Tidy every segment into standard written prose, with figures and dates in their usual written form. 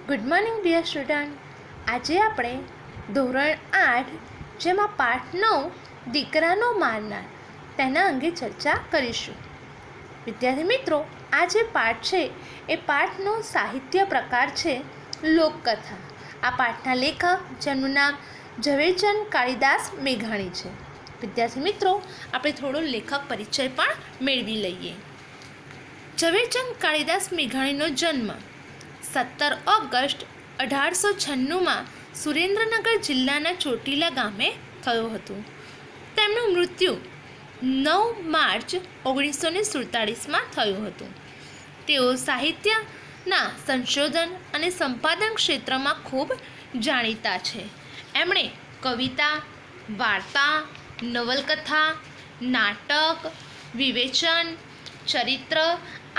Good morning dear student. આજે આપણે ધોરણ 8 જેમાં પાઠ 9 દીકરાનો મારનાર તેના અંગે ચર્ચા કરીશું. વિદ્યાર્થી મિત્રો, આ જે પાઠ છે એ પાઠનો સાહિત્ય પ્રકાર છે લોકકથા. આ પાઠના લેખક જેમનું નામ ઝવેરચંદ કાળીદાસ મેઘાણી છે. વિદ્યાર્થી મિત્રો, આપણે થોડો લેખક પરિચય પણ મેળવી લઈએ. ઝવેરચંદ કાળીદાસ મેઘાણીનો જન્મ 17 ઓગસ્ટ 1896 સુરેન્દ્રનગર જિલ્લાના ચોટીલા ગામે થયો હતો. તેમનું મૃત્યુ 9 માર્ચ 1947 થયું હતું. તેઓ સાહિત્યના સંશોધન અને સંપાદન ક્ષેત્રમાં ખૂબ જાણીતા છે. એમણે કવિતા, વાર્તા, નવલકથા, નાટક, વિવેચન, ચરિત્ર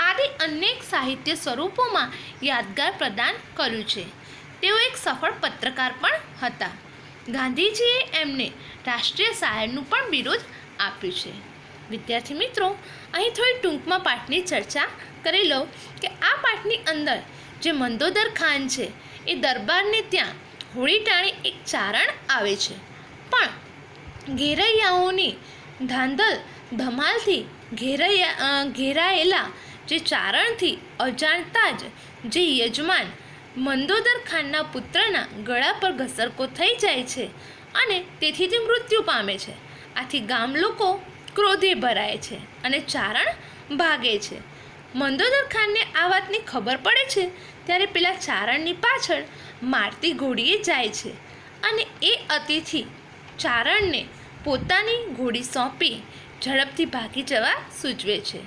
આદિ અનેક સાહિત્ય સ્વરૂપોમાં યાદગાર પ્રદાન કર્યું છે. તેઓ એક સફળ પત્રકાર પણ હતા. ગાંધીજીએ એમને રાષ્ટ્રીય શાયરનું પણ બિરુદ આપ્યું છે. વિદ્યાર્થી મિત્રો, અહીં થોડી ટૂંકમાં પાઠની ચર્ચા કરી લો કે આ પાઠની અંદર જે મંદોદર ખાન છે એ દરબારને ત્યાં હોળી ટાણે એક ચારણ આવે છે, પણ ઘેરૈયાઓની ધાંધલ ધમાલથી ઘેરાયેલા જે ચારણથી અજાણતા જ જે યજમાન મંદોદર ખાનના પુત્રના ગળા પર ઘસરકો થઈ જાય છે અને તેથી તે મૃત્યુ પામે છે. આથી ગામ લોકો ક્રોધે ભરાય છે અને ચારણ ભાગે છે. મંદોદર ખાનને આ વાતની ખબર પડે છે ત્યારે પેલા ચારણની પાછળ મારતી ઘોડીએ જાય છે અને એ અતિથિ ચારણને પોતાની ઘોડી સોંપી ઝડપથી ભાગી જવા સૂચવે છે.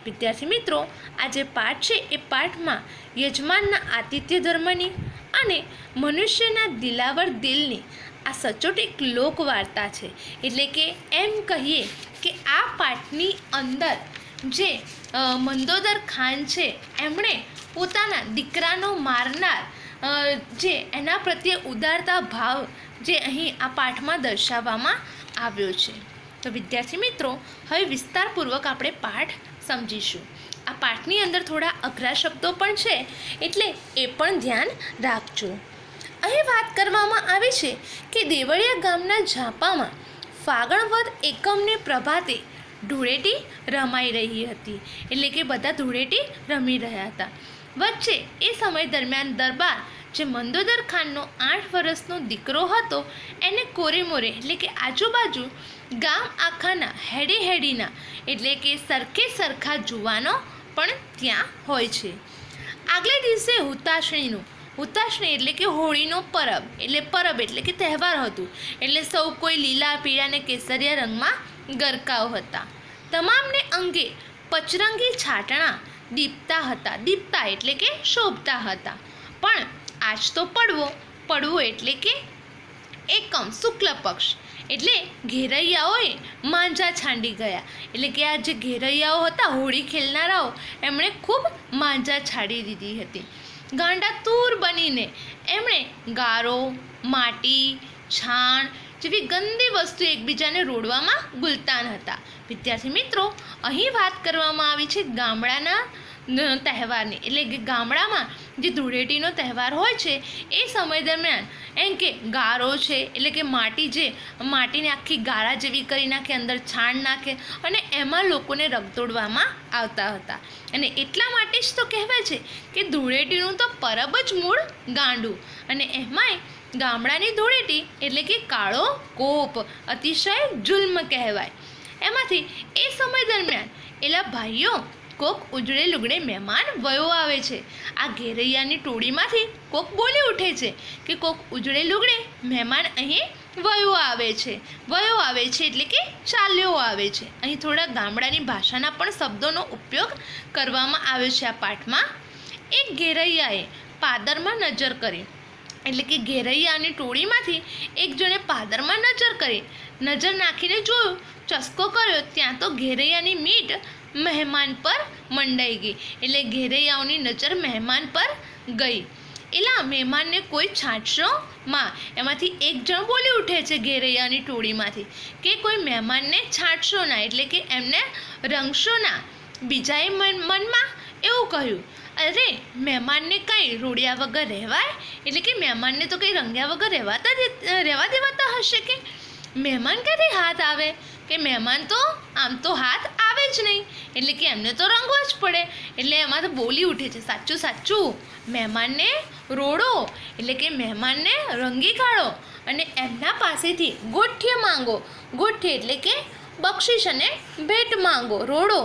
વિદ્યાર્થી મિત્રો, આ જે પાઠ છે એ પાઠમાં યજમાનના આતિથ્ય ધર્મની અને મનુષ્યના દિલાવર દિલની આ સચોટ એક લોકવાર્તા છે. એટલે કે એમ કહીએ કે આ પાઠની અંદર જે મંદોદર ખાન છે એમણે પોતાના દીકરાનો મારનાર જે એના પ્રત્યે ઉદારતા ભાવ જે અહીં આ પાઠમાં દર્શાવવામાં આવ્યો છે. તો વિદ્યાર્થી મિત્રો, હવે વિસ્તારપૂર્વક આપણે પાઠ સમજીશું. આ પાઠની અંદર થોડા અઘરા શબ્દો પણ છે, એટલે એ પણ ધ્યાન રાખજો. અહીં વાત કરવામાં આવી છે કે દેવળિયા ગામના ઝાપામાં ફાગણ વદ એકમને પ્રભાતે ધૂળેટી રમાઈ રહી હતી. એટલે કે બધા ધૂળેટી રમી રહ્યા હતા. વચ્ચે એ સમય દરમિયાન દરબાર જે મંદોદર ખાનનો 8 વર્ષનો દીકરો હતો એને કોરેમોરે એટલે કે આજુબાજુ ગામ આખાના હેડીના એટલે કે સરખે સરખા જુવાનો પણ ત્યાં હોય છે. આગલે દિવસે હુતાશણી એટલે કે હોળીનો પરબ એટલે કે તહેવાર હતું. એટલે સૌ કોઈ લીલા, પીળા અને કેસરિયા રંગમાં ગરકાવ હતા. તમામને અંગે પચરંગી છાટણા દીપતા એટલે કે શોભતા હતા. પણ આજ તો પડવો એટલે કે એકમ શુક્લ પક્ષ એટલે ઘેરૈયાઓએ માંજા છાંડી ગયા. એટલે કે આ જે ઘેરૈયાઓ હતા, હોળી ખેલનારાઓ, એમણે ખૂબ માંજા છાડી દીધી હતી. ગાંડાતુર બનીને એમણે ગારો, માટી, છાણ જેવી ગંદી વસ્તુ એકબીજાને રોડવામાં ગુલતાન હતા. વિદ્યાર્થી મિત્રો, અહીં વાત કરવામાં આવી છે ગામડાના તહેવારની. એટલે કે ગામડામાં જે ધૂળેટીનો તહેવાર હોય છે એ સમય દરમિયાન એમ કે ગારો છે એટલે કે માટીને આખી ગારા જેવી કરી નાખે, અંદર છાણ નાખે અને એમાં લોકોને રગદોડવામાં આવતા હતા. અને એટલા માટે જ તો કહેવાય છે કે ધૂળેટીનું તો પરબ જ મૂળ ગાંડું. અને એમાંય ગામડાની ધૂળેટી એટલે કે કાળો કોપ, અતિશય જુલ્મ કહેવાય. એમાંથી એ સમય દરમિયાન એલા ભાઈઓ કોક ઉજળે લુગડે મહેમાન વયો આવે છે. આ ઘેરૈયાની ટોળીમાંથી કોક બોલી ઉઠે છે કે કોક ઉજળે લુગડે મહેમાન અહીં વયો આવે છે એટલે કે ચાલ્યો આવે છે. અહીં થોડા ગામડાની ભાષાના પણ શબ્દોનો ઉપયોગ કરવામાં આવ્યો છે આ પાઠમાં. એક ઘેરૈયાએ પાદરમાં નજર કરી એટલે કે ઘેરૈયાની ટોળીમાંથી એક જણે પાદરમાં નજર નાખીને જોયું, ચસ્કો કર્યો, ત્યાં તો ઘેરૈયાની મીટ મહેમાન પર મંડાઈ ગઈ. એટલે ઘેરૈયાઓની નજર મહેમાન પર ગઈ. એલા મહેમાનને કોઈ છાંટશો માં. એમાંથી એક જણ બોલી ઉઠે છે ઘેરૈયાની ટોળીમાંથી કે કોઈ મહેમાનને છાંટશો ના એટલે કે એમને રંગશો ના. બીજાએ મનમાં એવું કહ્યું, અરે મહેમાનને કંઈ રોડ્યા વગર રહેવાય? એટલે કે મહેમાનને તો કંઈ રંગ્યા વગર રહેવા દેવાતા હશે કે? મહેમાન ક્યાંથી હાથ આવે? કે મહેમાન તો આમ તો હાથ આવે જ નહીં, એટલે કે એમને તો રંગવા જ પડે. એટલે એમાં તો બોલી ઉઠે છે, સાચું સાચું, મહેમાનને રોડો, એટલે કે મહેમાનને રંગી કાઢો અને એમના પાસેથી ગોઠ્ય માંગો. ગોઠ્ય એટલે કે બક્ષિસ અને ભેટ માંગો, રોડો.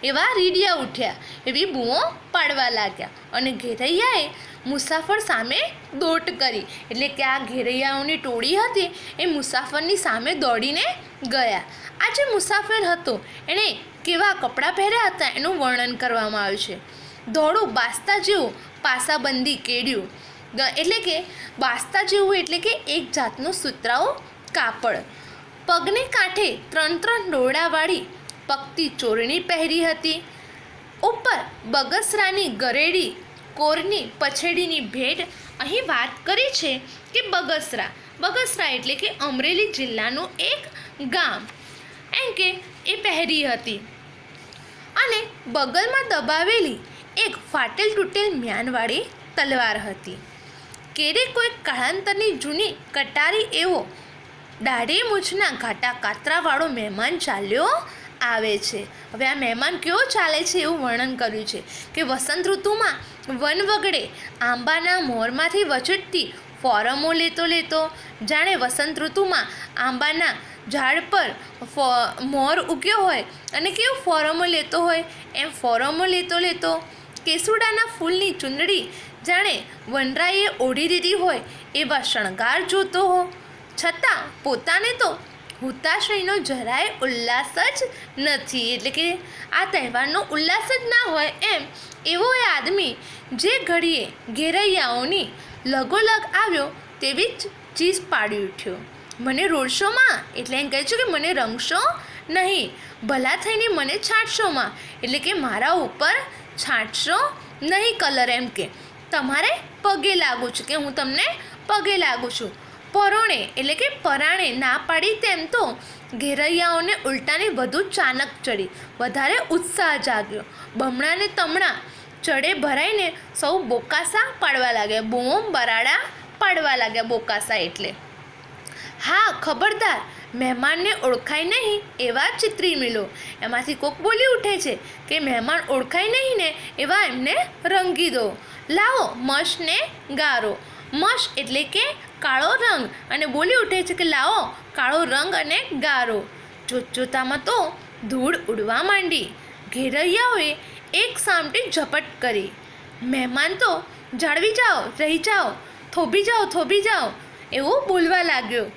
એવા રીડિયા ઉઠ્યા, એવી બૂમો પાડવા લાગ્યા. અને ઘેરૈયાએ મુસાફર સામે દોટ કરી, એટલે કે આ ઘેરૈયાઓની ટોળી હતી એ મુસાફરની સામે દોડીને ગયા. આ જે મુસાફર હતો એણે કેવા કપડાં પહેર્યા હતા એનું વર્ણન કરવામાં આવ્યું છે. દોડું બાસ્તા જેવું પાસાબંધી કેળ્યું, એટલે કે બાસ્તા જેવું એટલે કે એક જાતનું સૂતરાઓ કાપડ. પગને કાંઠે 3 ડોળાવાળી પગતી ચોરણી પહેરી હતી. ઉપર બગસરાની ગરેડી કોરની પછેડીની ભેટ. અહીં વાત કરી છે કે બગસરા એટલે કે અમરેલી જિલ્લાનું એક ગામ, એમ કે એ પહેરી હતી. અને બગલમાં દબાવેલી એક ફાટેલ તૂટેલ મ્યાનવાળી તલવાર હતી. કેરે કોઈ કાળાંતરની જૂની કટારી એવો દાઢી મૂછના ઘાટા કાતરાવાળો મહેમાન ચાલ્યો આવે છે. હવે આ મહેમાન કેવો ચાલે છે એવું વર્ણન કર્યું છે કે વસંત ઋતુમાં વન વગડે આંબાના મોરમાંથી વચટતી ફોરમો લેતો જાણે વસંત ઋતુમાં આંબાના ઝાડ પર મોર ઉગ્યો હોય અને કેવું ફોરમો લેતો હોય એમ ફોરમો લેતો કેસુડાના ફૂલની ચૂંદડી જાણે વનરાઈએ ઓઢી દીધી હોય એવા શણગાર જોતો હો. છતાં પોતાને તો હુતાશયનો જરાય ઉલ્લાસ જ નથી, એટલે કે આ તહેવારનો ઉલ્લાસ જ ના હોય એમ એવો એ આદમી જે ઘડીએ ઘેરૈયાઓની લગોલગ આવ્યો તેવી જ ચીસ પાડી ઉઠ્યો. મને રોડશોમાં, એટલે એમ કહે છે કે મને રંગશો નહીં, ભલા થઈને મને છાંટશોમાં, એટલે કે મારા ઉપર છાંટશો નહીં કલર, એમ કે તમારે પગે લાગું છું, કે હું તમને પગે લાગું છું. પરોણે એટલે કે પરાણે ના પાડી તેમ તો ઘેરૈયાઓને ઉલટાની વધુ ચાનક ચડી, વધારે ઉત્સાહ જાગ્યો. બમણા ને તમણા ચડે ભરાઈને સૌ બોકાસા પાડવા લાગ્યા, બૂમ બરાડા પાડવા લાગ્યા. બોકાસા એટલે હા ખબરદાર, મહેમાનને ઓળખાય નહીં એવા ચિત્રી મિલો. એમાંથી કોક બોલી ઉઠે છે કે મહેમાન ઓળખાય નહીં ને એવા એમને રંગી દો. લાવો મશ ને ગારો. મશ એટલે કે કાળો રંગ, અને બોલી ઉઠે છે કે લાવો કાળો રંગ અને ગારો. જોતજોતામાં તો ધૂળ ઉડવા માંડી. ઘેરૈયાઓએ એક સામટી ઝપટ કરી. મહેમાન તો જાળવી જાઓ, રહી જાઓ, થોભી જાઓ એવું બોલવા લાગ્યો.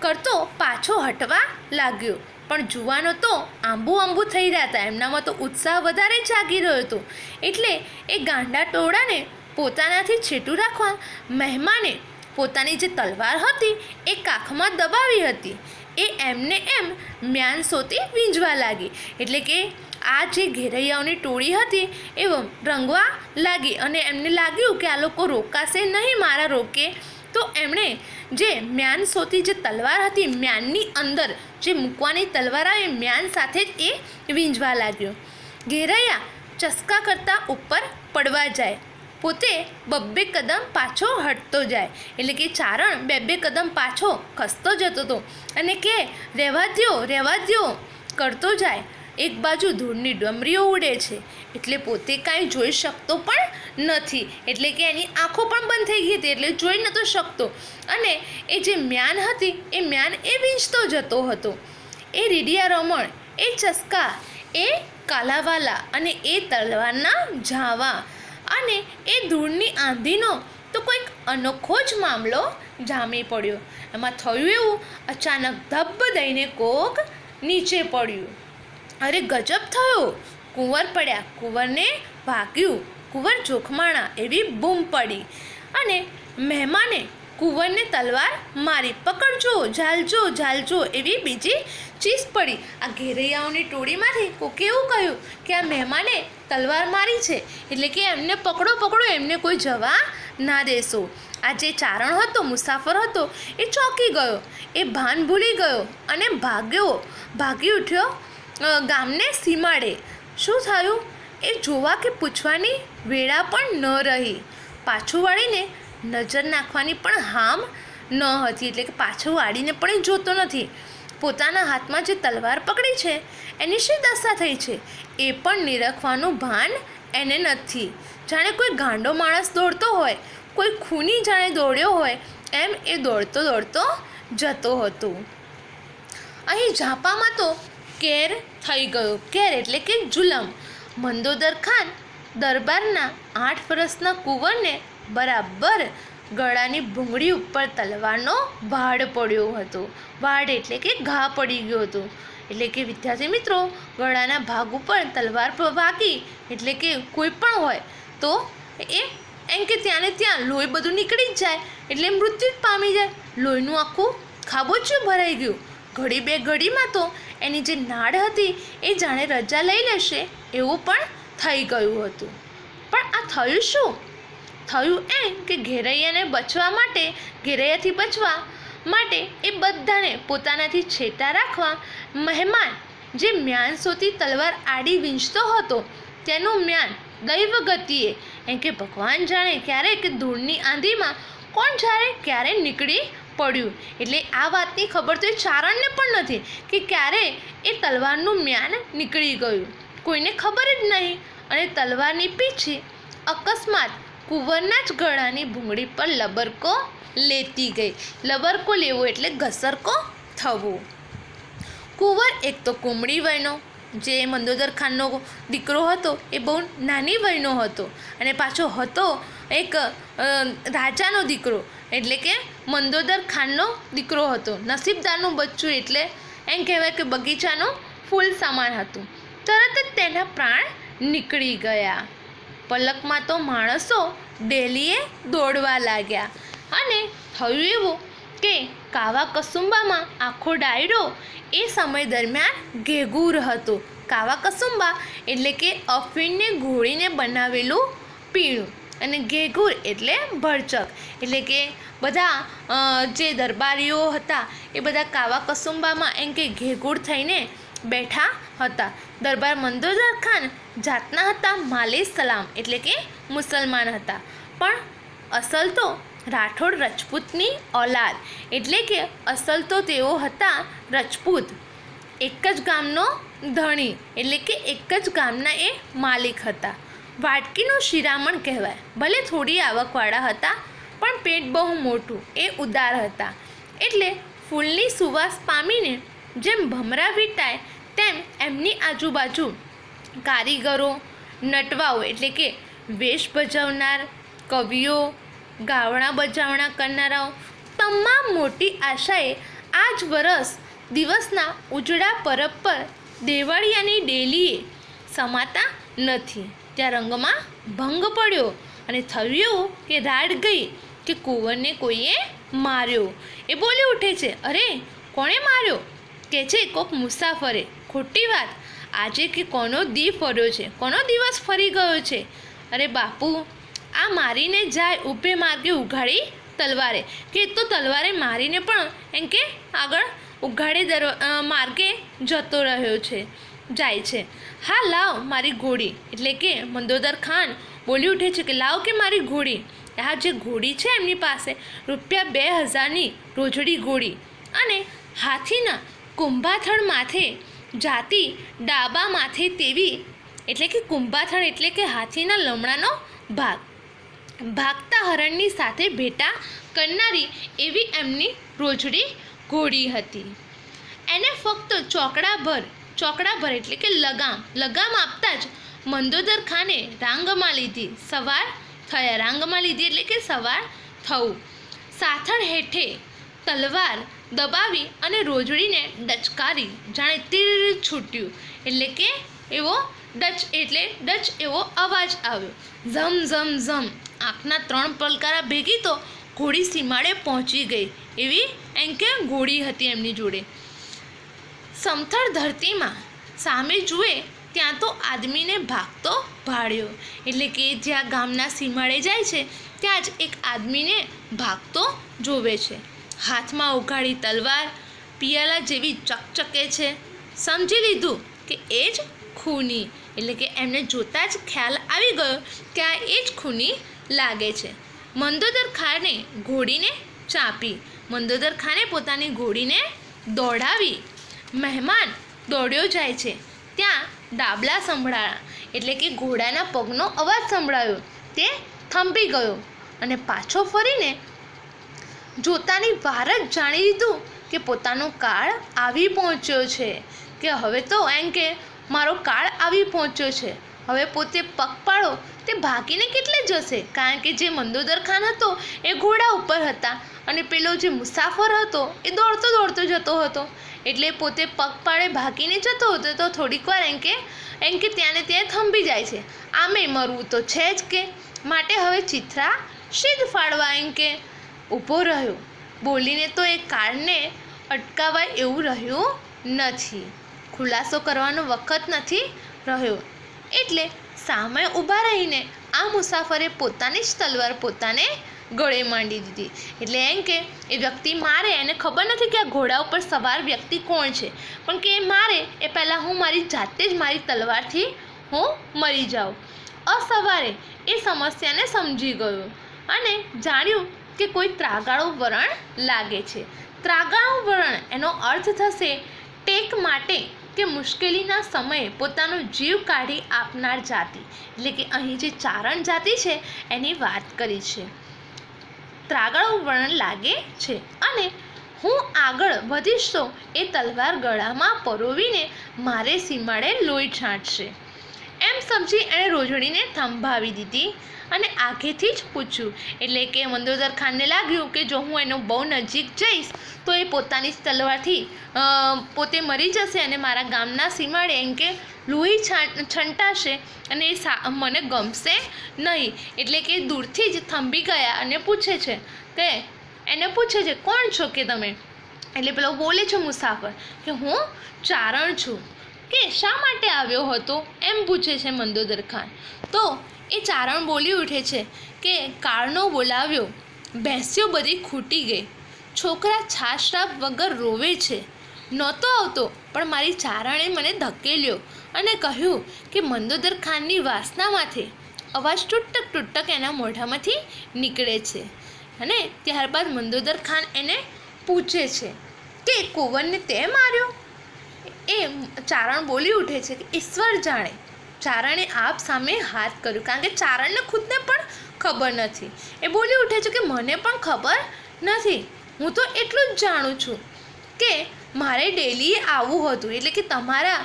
કરતો પાછો હટવા લાગ્યો. પણ જુવાનો તો આંબુ થઈ રહ્યા હતા, એમનામાં તો ઉત્સાહ વધારે જાગી રહ્યો હતો. એટલે એ ગાંડા ટોળાને પોતાનાથી છેટું રાખવા મહેમાને પોતાની જે તલવાર હતી એ કાખમાં દબાવી હતી. એ એમને એમ મ્યાનસોથી વીંજવા લાગી, એટલે કે આ જે ઘેરૈયાઓની ટોળી હતી એ રંગવા લાગી. અને એમને લાગ્યું કે આ લોકો રોકાશે નહીં, મારા રોકે. તો એમણે જે મ્યાનસોથી જે તલવાર હતી, મ્યાનની અંદર જે મૂકવાની તલવાર આવે મ્યાન સાથે જ એ વીંજવા લાગ્યો. ઘેરૈયા ચસકા કરતાં ઉપર પડવા જાય, પોતે 2 કદમ પાછો હટતો જાય, એટલે કે ચારણ 2 કદમ પાછો ખસતો જતો હતો અને કે રહેવા દ્યો કરતો જાય. એક બાજુ ધૂળની ડમરીઓ ઉડે છે, એટલે પોતે કાંઈ જોઈ શકતો પણ નથી, એટલે કે એની આંખો પણ બંધ થઈ ગઈ હતી, એટલે જોઈ નહોતો શકતો. અને એ જે મ્યાન હતી એ મ્યાન એ વીંચતો જતો હતો. એ રીડિયા રમણ, એ ચસ્કા, એ કાલાવાલા અને એ તલવારના ઝાવા અને એ ધૂળની આંધીનો તો કોઈક અનોખો જ મામલો જામી પડ્યો. એમાં થયું એવું, અચાનક ધબ્બ દઈને કોક નીચે પડ્યું. અરે ગજબ થયો, કુંવર પડ્યા, કુંવરને ભાગ્યું, કુંવર જોખમાણા એવી બૂમ પડી. અને મહેમાને કુંવરને તલવાર મારી, પકડજો, ઝાલજો એવી બીજી ચીસ પડી. આ ઘેરૈયાઓની ટોળીમાંથી કોકે એવું કહ્યું કે આ મહેમાને તલવાર મારી છે, એટલે કે એમને પકડો, એમને કોઈ જવા ના દેશો. આ જે ચારણ હતો, મુસાફર હતો, એ ચોંકી ગયો, એ ભાન ભૂલી ગયો અને ભાગી ઉઠ્યો ગામને સીમાડે. શું થયું? એ જોવા કે પૂછવાની વેળા પણ ન રહી. પાછું વાળીને નજર નાખવાની પણ હામ ન હતી, એટલે કે પાછું વાળીને પણ એ જોતો નથી. પોતાના હાથમાં જે તલવાર પકડી છે એની શી દશા થઈ છે એ પણ નિરખવાનું ભાન એને નથી. જાણે કોઈ ગાંડો માણસ દોડતો હોય, કોઈ ખૂની જાણે દોડ્યો હોય એમ એ દોડતો દોડતો જતો હતો. અહીં ઝાપામાં તો કેર થઈ ગયો. કેર એટલે કે જુલમ. મંદોદર ખાન દરબારના 8 વર્ષના કુંવરને બરાબર ગળાની ભૂંગળી ઉપર તલવારનો વાડ પડ્યો હતો. વાડ એટલે કે ઘા પડી ગયો હતો. એટલે કે વિદ્યાર્થી મિત્રો, ગળાના ભાગ ઉપર તલવાર વાગી એટલે કે કોઈ પણ હોય તો એ એમ કે ત્યાં ને ત્યાં લોહી બધું નીકળી જ જાય, એટલે મૃત્યુ જ પામી જાય. લોહીનું આખું ખાબોચિયું ભરાઈ ગયું. ઘડી બે ઘડીમાં તો એની જે નાડ હતી એ જાણે રજા લઈ લેશે એવું પણ થઈ ગયું હતું. પણ આ થયું શું? થયું એમ કે ઘેરૈયાને બચવા માટે, ઘેરૈયાથી બચવા માટે એ બધાને પોતાનાથી છેટા રાખવા મહેમાન જે મ્યાનસોથી તલવાર આડી વીંચતો હતો તેનું મ્યાન દૈવ ગતિએ, એમ કે ભગવાન જાણે ક્યારે કે ધૂળની આંધીમાં કોણ જાણે ક્યારે નીકળી પડ્યું. એટલે આ વાતની ખબર તો એ ચારણને પણ નથી કે ક્યારે એ તલવારનું મ્યાન નીકળી ગયું, કોઈને ખબર જ નહીં. અને તલવારની પીછી અકસ્માત કુંવરના જ ગળાની ભૂંગળી પર લબરકો લેતી ગઈ. લબરકો લેવો એટલે ઘસરકો થવો. કુંવર એક તો કુમળી વયનો, જે મંદોદર ખાનનો દીકરો હતો એ બહુ નાની વયનો હતો, અને પાછો હતો એક રાજાનો દીકરો, એટલે કે મંદોદર ખાનનો દીકરો હતો. નસીબદારનું બચ્ચું એટલે એમ કહેવાય કે બગીચાનું ફૂલ સમાન હતું. તરત જ તેના પ્રાણ નીકળી ગયા. પલકમાં તો માણસો ડેલીએ દોડવા લાગ્યા. અને થયું એવું કે કાવા કસુંબામાં આખો ડાયરો એ સમય દરમિયાન ઘેઘૂર હતો. કાવા કસુંબા એટલે કે અફીણને ઘોળીને બનાવેલું પીણું, અને ઘેઘૂર એટલે ભરચક. એટલે કે બધા જે દરબારીઓ હતા એ બધા કાવા કસુંબામાં એમ કે ઘેઘૂર થઈને બેઠા હતા. દરબાર મંદોદર ખાન જાતના હતા માલે સલામ, એટલે કે મુસલમાન હતા, પણ અસલ તો રાઠોડ રજપૂતની ઓલાદ, એટલે કે અસલ તો તેઓ હતા રજપૂત. એક જ ગામનો ધણી, એટલે કે એક જ ગામના એ માલિક હતા. વાટકીનું શિરામણ કહેવાય. ભલે થોડી આવકવાળા હતા પણ પેટ બહુ મોટું, એ ઉદાર હતા. એટલે ફૂલની સુવાસ પામીને જેમ ભમરા વીંટાય તેમ એમની આજુબાજુ કારીગરો, નટવાઓ એટલે કે વેશ ભજવનાર, કવિઓ, ગાવણા બજાવણા કરનારાઓ તમામ મોટી આશાએ આ જ દિવસના ઉજળા પરબ પર દેવાળિયાની ડેલીએ સમાતા નથી. ત્યાં રંગમાં ભંગ પડ્યો અને થયું એવું કે રાડ ગઈ કે કુંવરને કોઈએ માર્યો. એ બોલી ઉઠે છે, અરે કોણે માર્યો? કે છે કોક મુસાફરે. ખોટી વાત. આજે કે કોનો દી ફર્યો છે, કોનો દિવસ ફરી ગયો છે? અરે બાપુ, આ મારીને જાય ઊભે માર્ગે ઉઘાડી તલવારે, કે તો તલવારે મારીને પણ એમ કે આગળ ઉઘાડે માર્ગે જતો રહ્યો છે, જાય છે. હા લાવ મારી ઘોડી. એટલે કે મંદોદર ખાન બોલી ઉઠે છે કે લાવ કે મારી ઘોડી. આ જે ઘોડી છે એમની પાસે ₹2000ની રોજડી ઘોડી, અને હાથીના કુંભાથળ માથે જાતી ડાબા માથે તેવી, એટલે કે કુંભાથળ એટલે કે હાથીના લમણાનો ભાગ, ભાગતા હરણની સાથે ભેટા કરનારી એવી એમની રોજડી ઘોડી હતી. એને ફક્ત ચોકડાભર એટલે કે લગામ આપતા જ મંદોદર ખાને રાંગમાં લીધી. સવાર થયા. રાંગમાં લીધી એટલે કે સવાર થવું. સાથળ હેઠે તલવાર દબાવી અને રોજડીને ડચકારી, જાણે તીર છૂટ્યું, એટલે કે એવો ડચ એવો અવાજ આવ્યો. ઝમ ઝમ ઝમ. આંખના 3 પલકારા ભેગી તો ઘોડી સીમાડે પહોંચી ગઈ એવી એમ કે ઘોડી હતી એમની જોડે. સમથળ ધરતીમાં સામે જુએ ત્યાં તો આદમીને ભાગતો ભાળ્યો. એટલે કે જ્યાં ગામના સીમાડે જાય છે ત્યાં જ એક આદમીને ભાગતો જોવે છે. હાથમાં ઉઘાડી તલવાર પિયાલા જેવી ચકચકે છે. સમજી લીધું કે એ જ ખૂની, એટલે કે એમને જોતાં જ ખ્યાલ આવી ગયો કે આ એ જ ખૂની લાગે છે. મંદોદર ખાને ઘોડીને ચાંપી. મંદોદર ખાને પોતાની ઘોડીને દોડાવી. મહેમાન દોડ્યો જાય છે ત્યાં ડાબલા સંભળાયા, એટલે કે ઘોડાના પગનો અવાજ સંભળાયો. તે થંભી ગયો અને પાછો ફરીને જોતાની વાર જ જાણી લીધું કે પોતાનો કાળ આવી પહોંચ્યો છે, કે હવે તો એમ કે મારો કાળ આવી પહોંચ્યો છે. હવે પોતે પગપાળો તે ભાગીને કેટલે જશે, કારણ કે જે મંદોદર ખાન હતો એ ઘોડા ઉપર હતા અને પેલો જે મુસાફર હતો એ દોડતો દોડતો જતો હતો, એટલે પોતે પગપાળે ભાગીને જતો હતો. તો થોડીક વાર એમ કે ત્યાં ને ત્યાં થંભી જાય છે. આમે મરવું તો છે જ કે, માટે હવે ચિત્રા સિદ્ધ ફાડવા એમ કે ઊભો રહ્યો. બોલીને તો એ કાળને અટકાવવા એવું રહ્યું નથી, ખુલાસો કરવાનો વખત નથી રહ્યો. એટલે સામે ઊભા રહીને આ મુસાફરે પોતાની જ તલવાર પોતાને ગળે માંડી દીધી. એટલે એમ કે એ વ્યક્તિ મારે, એને ખબર નથી કે આ ઘોડા ઉપર સવાર વ્યક્તિ કોણ છે, પણ કે એ મારે એ પહેલાં હું મારી જાતે જ મારી તલવારથી હું મરી જાઉં. અસવારે એ સમસ્યાને સમજી ગયો અને જાણ્યું કે કોઈ ત્રાગાળું વરણ લાગે છે. ત્રાગાળું વરણ એનો અર્થ થશે ટેક માટે કે મુશ્કેલીના સમયે પોતાનો જીવ કાઢી આપનાર જાતિ, એટલે કે અહીં જે ચારણ જાતિ છે એની વાત કરી છે. ત્રાગાળું વરણ લાગે છે અને હું આગળ વધીશ તો એ તલવાર ગળામાં પરોવીને મારે સીમાડે લોહી છાંટશે. એમ સમજી એણે રોજડીને થંભાવી દીધી અને આગેથી જ પૂછ્યું. એટલે કે મંદોદર ખાનને લાગ્યું કે જો હું એનો બહુ નજીક જઈશ તો એ પોતાની જ તલવારથી પોતે મરી જશે અને મારા ગામના સીમાડે એમ કે લોહી છંટાશે અને એ મને ગમશે નહીં. એટલે કે દૂરથી જ થંભી ગયા અને પૂછે છે કે એને પૂછે છે કોણ છો કે તમે? એટલે પેલો બોલે છે મુસાફર કે હું ચારણ છું. કે શા માટે આવ્યો હતો એમ પૂછે છે મંદોદર ખાન. તો એ ચારણ બોલી ઉઠે છે કે કાળનો બોલાવ્યો, ભેંસ્યો બધી ખૂટી ગઈ, છોકરા છાશરાપ વગર રોવે છે. નહોતો આવતો પણ મારી ચારણે મને ધકેલ્યો અને કહ્યું કે મંદોદર ખાનની વાસનામાંથી અવાજ ટૂટક એના મોઢામાંથી નીકળે છે. અને ત્યારબાદ મંદોદર ખાન એને પૂછે છે કે કુંવરને તે માર્યો? એ ચારણ બોલી ઉઠે છે કે ઈશ્વર જાણે. ચારણે આપ સામે હાથ કર્યું, કારણ કે ચારણને ખુદને પણ ખબર નથી. એ બોલી ઉઠે છે કે મને પણ ખબર નથી, હું તો એટલું જ જાણું છું કે મારે ડેલી આવવું હતું, એટલે કે તમારા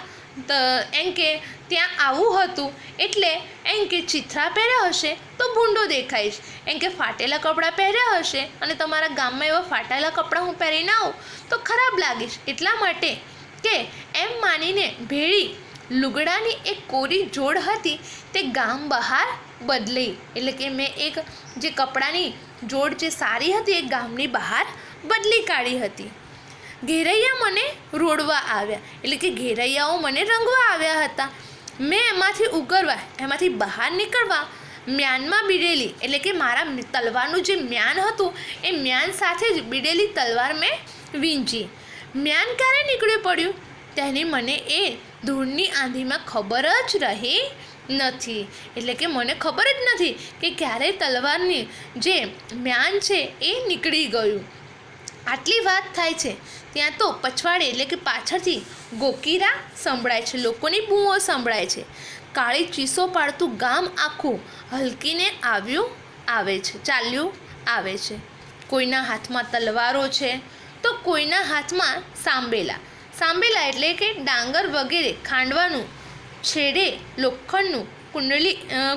એમ કે ત્યાં આવવું હતું, એટલે એમ કે ચિત્રા પહેર્યા હશે તો ભૂંડો દેખાઈશ, એમ કે ફાટેલા કપડાં પહેર્યા હશે અને તમારા ગામમાં એવા ફાટેલા કપડાં હું પહેરીને આવું તો ખરાબ લાગીશ, એટલા માટે કે એમ માનીને ભેળી લુગડાની એક કોરી જોડ હતી તે ગામ બહાર બદલી. એટલે કે મેં એક જે કપડાની જોડ જે સારી હતી એ ગામની બહાર બદલી કાઢી હતી. ઘેરૈયા મને રોડવા આવ્યા, એટલે કે ઘેરૈયાઓ મને રંગવા આવ્યા હતા. મેં એમાંથી ઉગરવા, એમાંથી બહાર નીકળવા મ્યાનમાં બીડેલી, એટલે કે મારા તલવારનું જે મ્યાન હતું એ મ્યાન સાથે જ બીડેલી તલવાર મેં વીંજી. મ્યાન ક્યારે નીકળી પડ્યું તેની મને એ ધૂળની આંધીમાં ખબર જ રહી નથી. એટલે કે મને ખબર જ નથી કે ક્યારે તલવારની જે મ્યાન છે એ નીકળી ગયું. આટલી વાત થાય છે ત્યાં તો પછવાડે એટલે કે પાછળથી ગોકીરા સંભળાય છે, લોકોની બૂમો સંભળાય છે. કાળી ચીસો પાડતું ગામ આખું હલકીને ચાલ્યું આવે છે. કોઈના હાથમાં તલવારો છે તો કોઈના હાથમાં સાંબેલા એટલે કે ડાંગર વગેરે ખાંડવાનું, છેડે લોખંડનું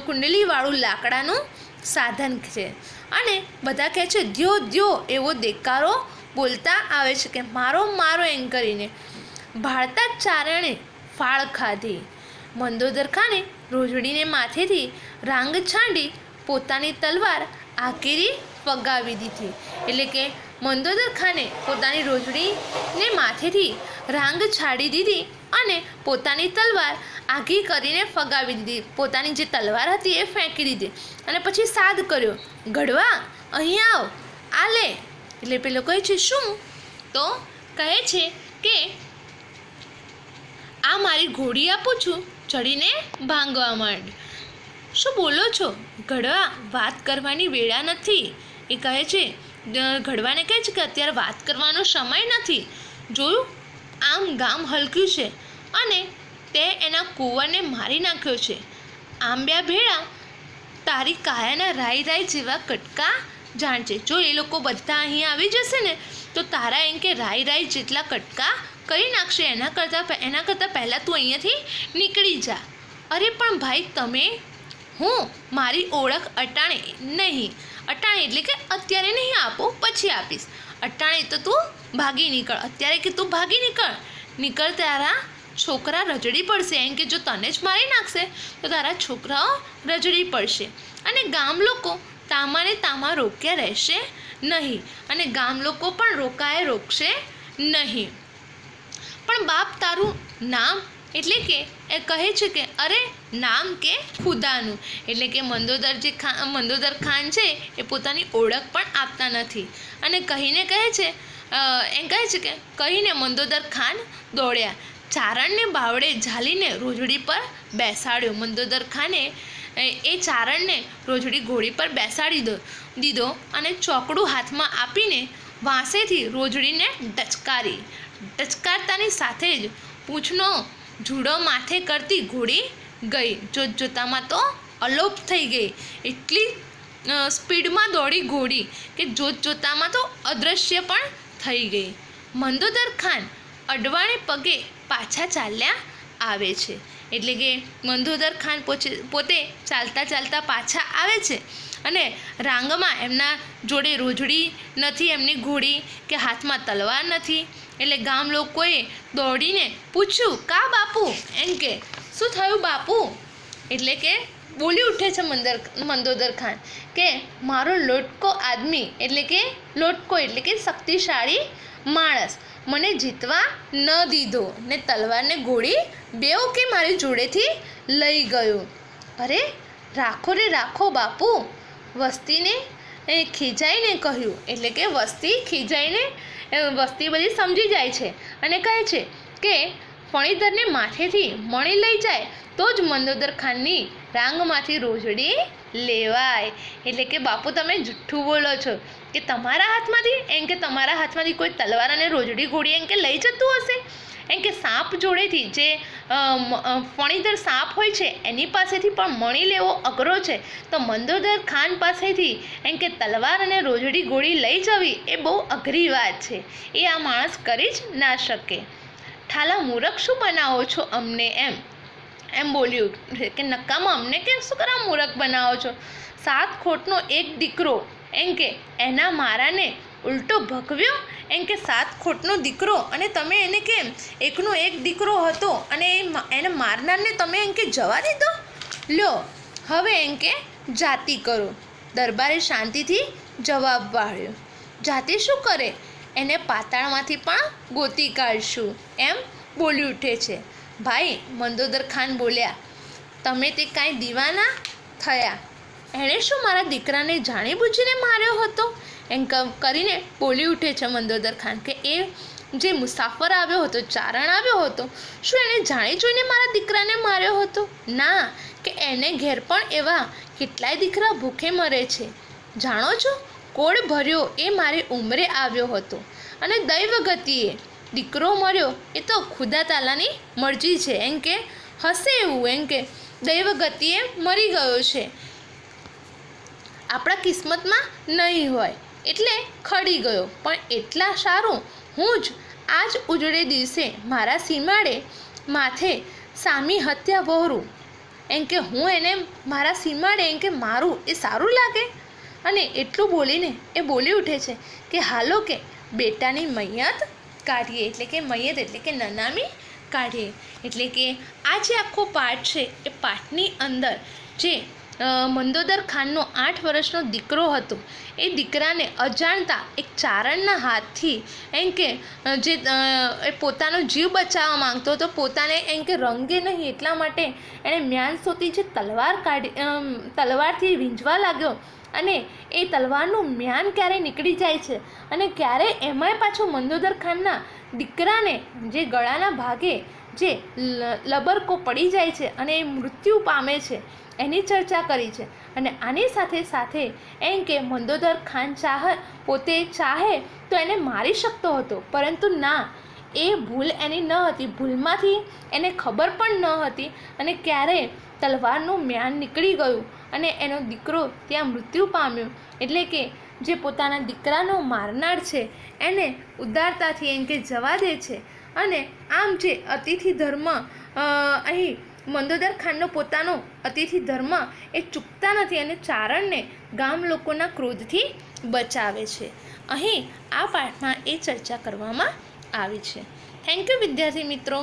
કુંડલીવાળું લાકડાનું સાધન છે. અને બધા કહે છે દ્યો એવો દેકારો બોલતા આવે છે કે મારો એમ કરીને. ભાળતા જ ચારણે ફાળ ખાધી. મંદોદર ખાને રોજડીને માથેથી રાંગ છાંડી પોતાની તલવાર આકેરી ફગાવી દીધી. એટલે કે મંદોદર ખાને પોતાની રોજડીને માથેથી રાંગ છાડી દીધી અને પોતાની તલવાર આઘી કરીને ફગાવી દીધી. પોતાની જે તલવાર હતી એ ફેંકી દીધી અને પછી સાદ કર્યો, ગઢવા અહીં આવ, આ લે. એટલે પેલો કહે છે શું? તો કહે છે કે આ મારી ઘોડી આપું છું, ચડીને ભાંગવા માંડ્યું. શું બોલો છો? ઘડવા વાત કરવાની વેળા નથી. એ કહે છે, ઘડવાને કહે છે કે અત્યારે વાત કરવાનો સમય નથી. જોયું, આમ ગામ હલક્યું છે અને તે એના કુંવરને મારી નાખ્યો છે. આંબ્યા ભેળા તારી કાયાના રાઈ રાઈ જેવા કટકા જાણજે. જો એ લોકો બધા અહીં આવી જશે ને તો તારા એમ કે રાઈ રાઈ જેટલા કટકા કરી નાખશે. એના કરતાં પહેલાં તું અહીંયાથી નીકળી જા. અરે પણ ભાઈ તમે, હું મારી ઓળખ અટાણે નહીં, અટાણે એટલે કે અત્યારે નહીં આપો, પછી આપીશ. અટાણે તો તું ભાગી નીકળ. અત્યારે કે તું ભાગી નીકળ તારા છોકરા રજડી પડશે. એમ કે જો તને જ મારી નાખશે તો તારા છોકરાઓ રજડી પડશે. અને ગામ લોકો તામાને તામા રોક્યા રહેશે નહીં, અને ગામ લોકો પણ રોકશે નહીં. પણ બાપ તારું નામ, એટલે કે એ કહે છે કે અરે નામ કે ખુદાનું, એટલે કે મંદોદર ખાન છે એ પોતાની ઓળખ પણ આપતા નથી. અને કહીને કહે છે કે કહીને મંદોદર ખાન દોડ્યા. ચારણને બાવડે ઝાલીને રોજડી પર બેસાડ્યો. મંદોદર ખાને એ ચારણને રોજડી ઘોડી પર બેસાડી દીધો અને ચોકડું હાથમાં આપીને વાંસેથી રોજડીને ડચકારતાની સાથે જ પૂંછનો જુડો માથે કરતી ઘોડી ગઈ. જોતજોતામાં તો અલોપ થઈ ગઈ. એટલી સ્પીડમાં દોડી ઘોડી કે જોતજોતામાં તો અદૃશ્ય પણ થઈ ગઈ. મંદોદર ખાન અડવાણે પગે પાછા ચાલ્યા આવે છે. એટલે કે મંદોદર ખાન પોતે ચાલતા પાછા આવે છે અને રાંગમાં એમના જોડે રોજડી નથી, એમની ઘોડી કે હાથમાં તલવાર નથી. એટલે ગામ લોકોએ દોડીને પૂછ્યું, કા બાપુ? એમ કે શું થયું બાપુ? એટલે કે બોલી ઉઠે છે મંદોદર ખાન કે મારો લોટકો આદમી, એટલે કે શક્તિશાળી માણસ મને જીતવા ન દીધો ને તલવારને ઘોડી બેઉ કે મારી જોડેથી લઈ ગયો. અરે રાખો રે રાખો બાપુ, વસ્તીને ખીજાઈને કહ્યું. એટલે કે વસ્તી બધી સમજી જાય છે અને કહે છે કે ફણીધરને માથેથી મણી લઈ જાય તો જ મંદોદર ખાનની રાંગમાંથી રોજડી લેવાય. એટલે કે બાપુ તમે જુઠ્ઠું બોલો છો કે તમારા હાથમાંથી કોઈ તલવાર અને રોજડી ઘોડી એમ કે લઈ જતું હશે. એમ કે સાપ જોડેથી જે ફણીધર સાપ હોય છે એની પાસેથી પણ મણી લેવો અઘરો છે, તો મંદોદર ખાન પાસેથી એમ કે તલવાર અને રોજડી ઘોડી લઈ જવી એ બહુ અઘરી વાત છે. એ આ માણસ કરી જ ના શકે. ઠાલા મૂરખ શું બનાવો છો અમને? એમ બોલ્યું કે નકામાં અમને કેમ શું કરવા મૂરખ બનાવો છો? 7 ખોટનો એક દીકરો એમ કે એના મારાને ઉલટો ભગવ્યો. એમ કે 7 ખોટનો દીકરો અને તમે એને કેમ એકનો એક દીકરો હતો અને એને મારનારને તમે એમ કે જવા દીધો? લ્યો હવે એમ કે જાતિ કરો. દરબારે શાંતિથી જવાબ વાળ્યો. જાતિ શું કરે? એને પાતાળમાંથી પણ ગોતી કાઢશું. એમ બોલી ઉઠે છે. ભાઈ મંદોદર ખાન બોલ્યા, તમે તે કાંઈ દીવાના થયા? એણે શું મારા દીકરાને જાણીબૂજીને માર્યો હતો? એમ કરીને બોલી ઉઠે છે મંદોદર ખાન કે એ જે મુસાફર આવ્યો હતો, ચારણ આવ્યો હતો, શું એણે જાણી જોઈને મારા દીકરાને માર્યો હતો? ના, કે એને ઘેર પણ એવા કેટલાય દીકરા ભૂખે મરે છે. જાણો છો, કોળ ભર્યો એ મારી ઉંમરે આવ્યો હતો અને દૈવ ગતિએ દીકરો મર્યો એ તો ખુદા તાલાની મરજી છે. એમ કે હશે એવું, એમ કે દૈવ ગતિએ મરી ગયો છે, આપણા કિસ્મતમાં નહીં હોય એટલે ખડી ગયો. પણ એટલા સારું, હું જ આજ ઉજળે દિવસે મારા સીમાડે માથે સામી હત્યા વહોરું. એમ કે હું એને મારા સીમાડે એમ કે મારું એ સારું લાગે? અને એટલું બોલીને એ બોલી ઉઠે છે કે હાલો કે બેટાની મૈયત કાઢીએ. એટલે કે મૈયત એટલે કે નનામી કાઢીએ. એટલે કે આ જે આખો પાઠ છે એ પાઠની અંદર જે મંદોદર ખાનનો 8 વર્ષનો દીકરો હતો એ દીકરાને અજાણતા એક ચારણના હાથથી એમ કે જે પોતાનો જીવ બચાવવા માંગતો હતો, પોતાને એમ કે રંગે નહીં એટલા માટે એણે મ્યાનસોતી જે તલવારથી વીંઝવા લાગ્યો અને એ તલવારનું મ્યાન ક્યારે નીકળી જાય છે અને ક્યારે એમાંય પાછો મંદોદર ખાનના દીકરાને જે ગળાના ભાગે જે લબરકો પડી જાય છે અને એ મૃત્યુ પામે છે એની ચર્ચા કરી છે. અને આની સાથે સાથે એમ કે મંદોદર ખાન પોતે ચાહે તો એને મારી શકતો હતો, પરંતુ ના, એ ભૂલ એની ન હતી. ભૂલમાંથી એને ખબર પણ ન હતી અને ક્યારે તલવારનું મ્યાન નીકળી ગયું અને એનો દીકરો ત્યાં મૃત્યુ પામ્યો. એટલે કે જે પોતાના દીકરાનો મારનાર છે એને ઉદારતાથી એમ કે જવા દે છે. અને આમ જે અતિથિ ધર્મ અહીં મંદોદર ખાનનો પોતાનો અતિથિ ધર્મ એ ચૂકતા નથી અને ચારણને ગામ લોકોના ક્રોધથી બચાવે છે. અહીં આ પાઠમાં એ ચર્ચા કરવામાં આવી છે. થેન્ક યુ વિદ્યાર્થી મિત્રો.